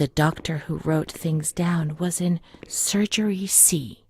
The doctor who wrote things down was in Surgery C.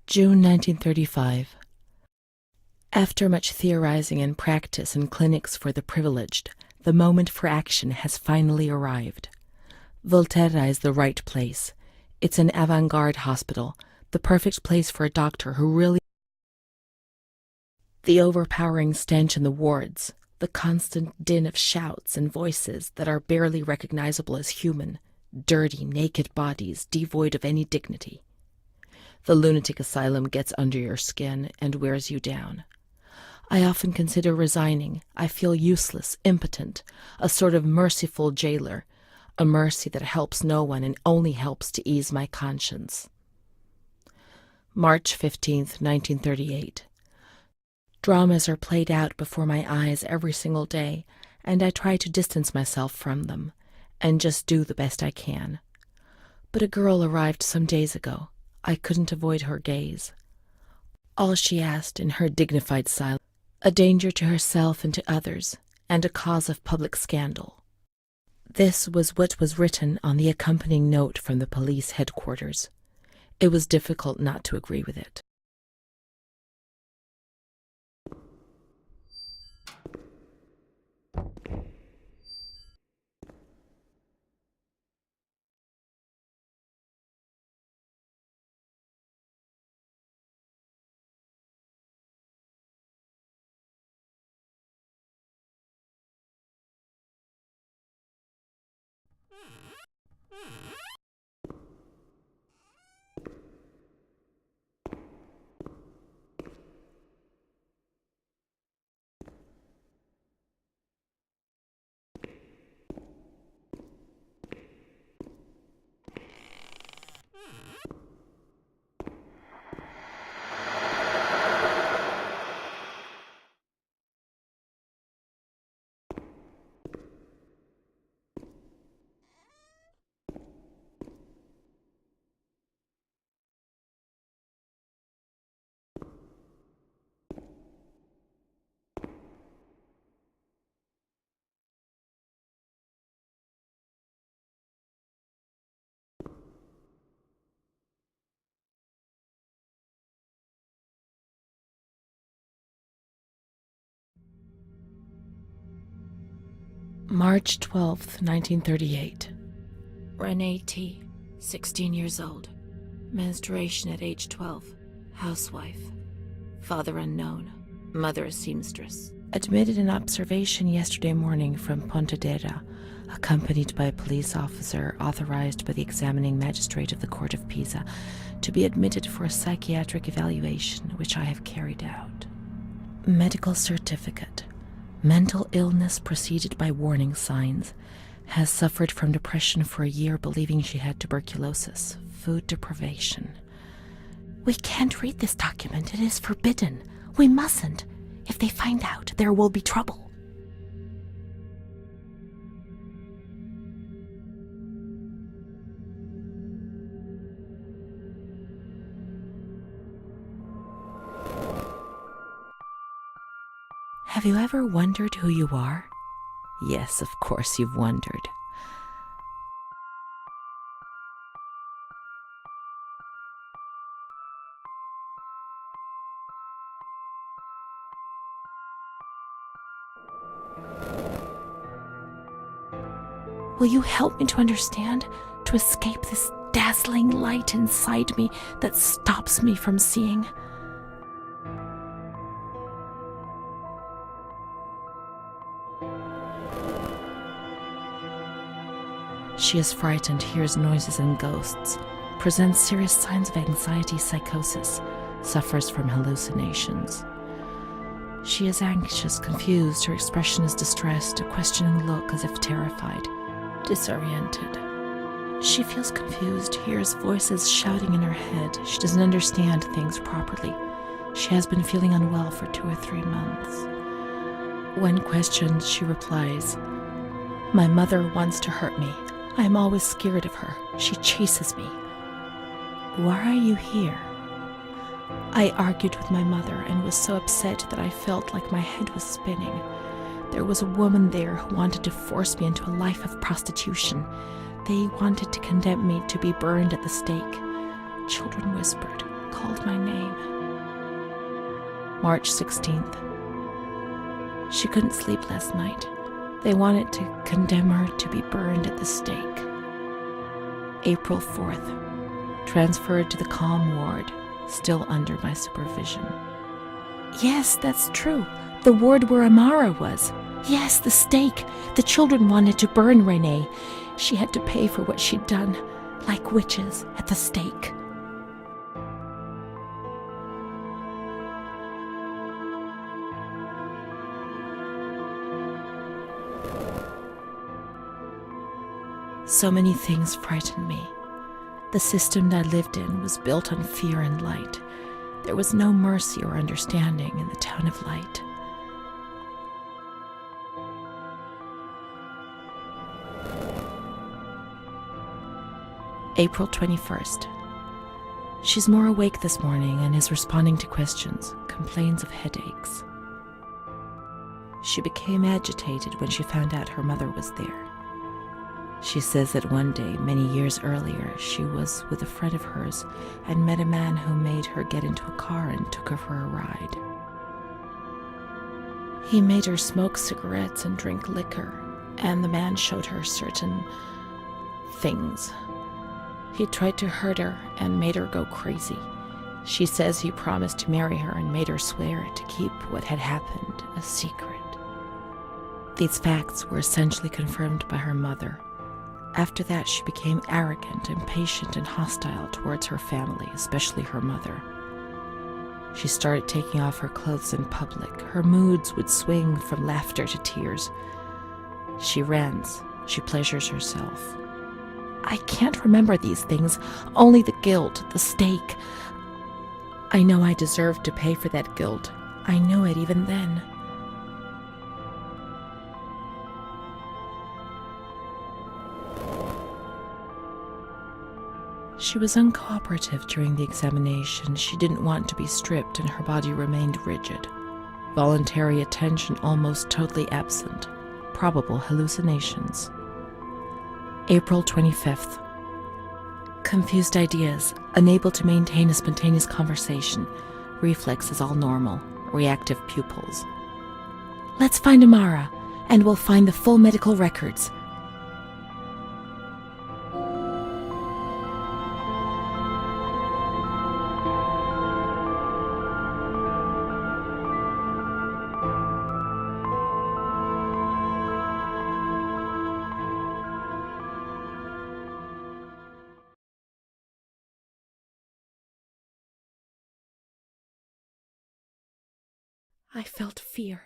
June 1935. After much theorizing and practice in clinics for the privileged, the moment for action has finally arrived. Volterra is the right place. It's an avant-garde hospital, the perfect place for a doctor who really... The overpowering stench in the wards, the constant din of shouts and voices that are barely recognizable as human, dirty, naked bodies devoid of any dignity. The lunatic asylum gets under your skin and wears you down. I often consider resigning. I feel useless, impotent, a sort of merciful jailer, a mercy that helps no one and only helps to ease my conscience. March 15th, 1938. Dramas are played out before my eyes every single day, and I try to distance myself from them and just do the best I can. But a girl arrived some days ago. I couldn't avoid her gaze. All she asked in her dignified silence, a danger to herself and to others, and a cause of public scandal. This was what was written on the accompanying note from the police headquarters. It was difficult not to agree with it. March 12th, 1938. Renee T., 16 years old. Menstruation at age 12. Housewife. Father unknown. Mother a seamstress. Admitted in observation yesterday morning from Pontedera, accompanied by a police officer authorized by the examining magistrate of the Court of Pisa to be admitted for a psychiatric evaluation, which I have carried out. Medical certificate. Mental illness preceded by warning signs. Has suffered from depression for a year, believing she had tuberculosis. Food deprivation. We can't read this document. It is forbidden. We mustn't. If they find out, there will be trouble. Have you ever wondered who you are? Yes, of course you've wondered. Will you help me to understand, to escape this dazzling light inside me that stops me from seeing? She is frightened, hears noises and ghosts, presents serious signs of anxiety psychosis, suffers from hallucinations. She is anxious, confused, her expression is distressed, a questioning look as if terrified, disoriented. She feels confused, hears voices shouting in her head. She doesn't understand things properly. She has been feeling unwell for 2 or 3 months. When questioned, she replies, "My mother wants to hurt me. I am always scared of her. She chases me." "Why are you here?" "I argued with my mother and was so upset that I felt like my head was spinning. There was a woman there who wanted to force me into a life of prostitution. They wanted to condemn me to be burned at the stake. Children whispered, called my name." March 16th. She couldn't sleep last night. They wanted to condemn her to be burned at the stake. April 4th. Transferred to the calm ward, still under my supervision. "Yes, that's true. The ward where Amara was. Yes, the stake. The children wanted to burn Renee. She had to pay for what she'd done, like witches at the stake." So many things frightened me. The system that I lived in was built on fear and light. There was no mercy or understanding in the town of light. April 21st. She's more awake this morning and is responding to questions, complains of headaches. She became agitated when she found out her mother was there. She says that one day, many years earlier, she was with a friend of hers and met a man who made her get into a car and took her for a ride. He made her smoke cigarettes and drink liquor, and the man showed her certain things. He tried to hurt her and made her go crazy. She says he promised to marry her and made her swear to keep what had happened a secret. These facts were essentially confirmed by her mother. After that, she became arrogant, impatient, and hostile towards her family, especially her mother. She started taking off her clothes in public. Her moods would swing from laughter to tears. She rants. She pleasures herself. I can't remember these things, only the guilt, the stake. I know I deserved to pay for that guilt. I knew it even then. She was uncooperative during the examination. She didn't want to be stripped and her body remained rigid. Voluntary attention almost totally absent. Probable hallucinations. April 25th. Confused ideas, unable to maintain a spontaneous conversation. Reflexes all normal. Reactive pupils. "Let's find Amara, and we'll find the full medical records." I felt fear.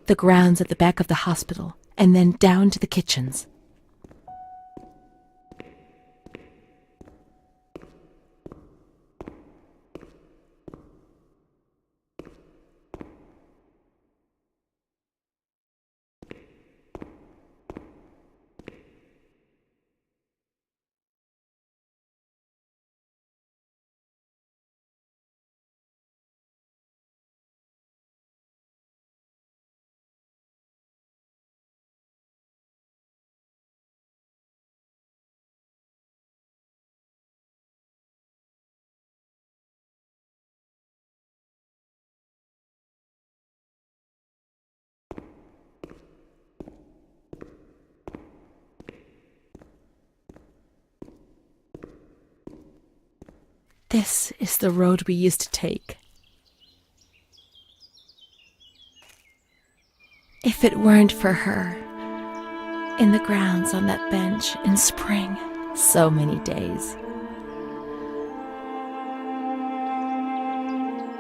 the grounds at the back of the hospital, and then down to the kitchens. This is the road we used to take. If it weren't for her, in the grounds on that bench in spring, so many days.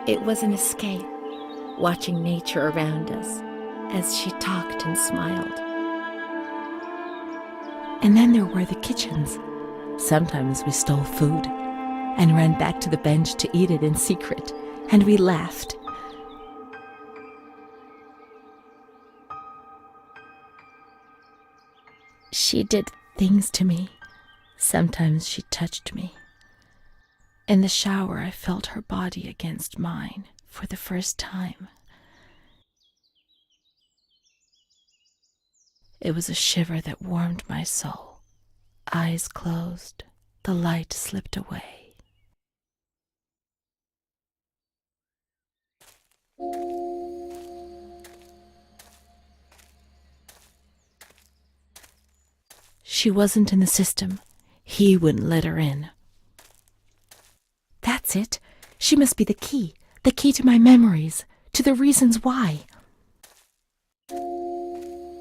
It was an escape, watching nature around us as she talked and smiled. And then there were the kitchens. Sometimes we stole food and ran back to the bench to eat it in secret, and we laughed. She did things to me. Sometimes she touched me. In the shower, I felt her body against mine for the first time. It was a shiver that warmed my soul. Eyes closed, the light slipped away. She wasn't in the system. He wouldn't let her in. That's it. She must be the key to my memories, to the reasons why.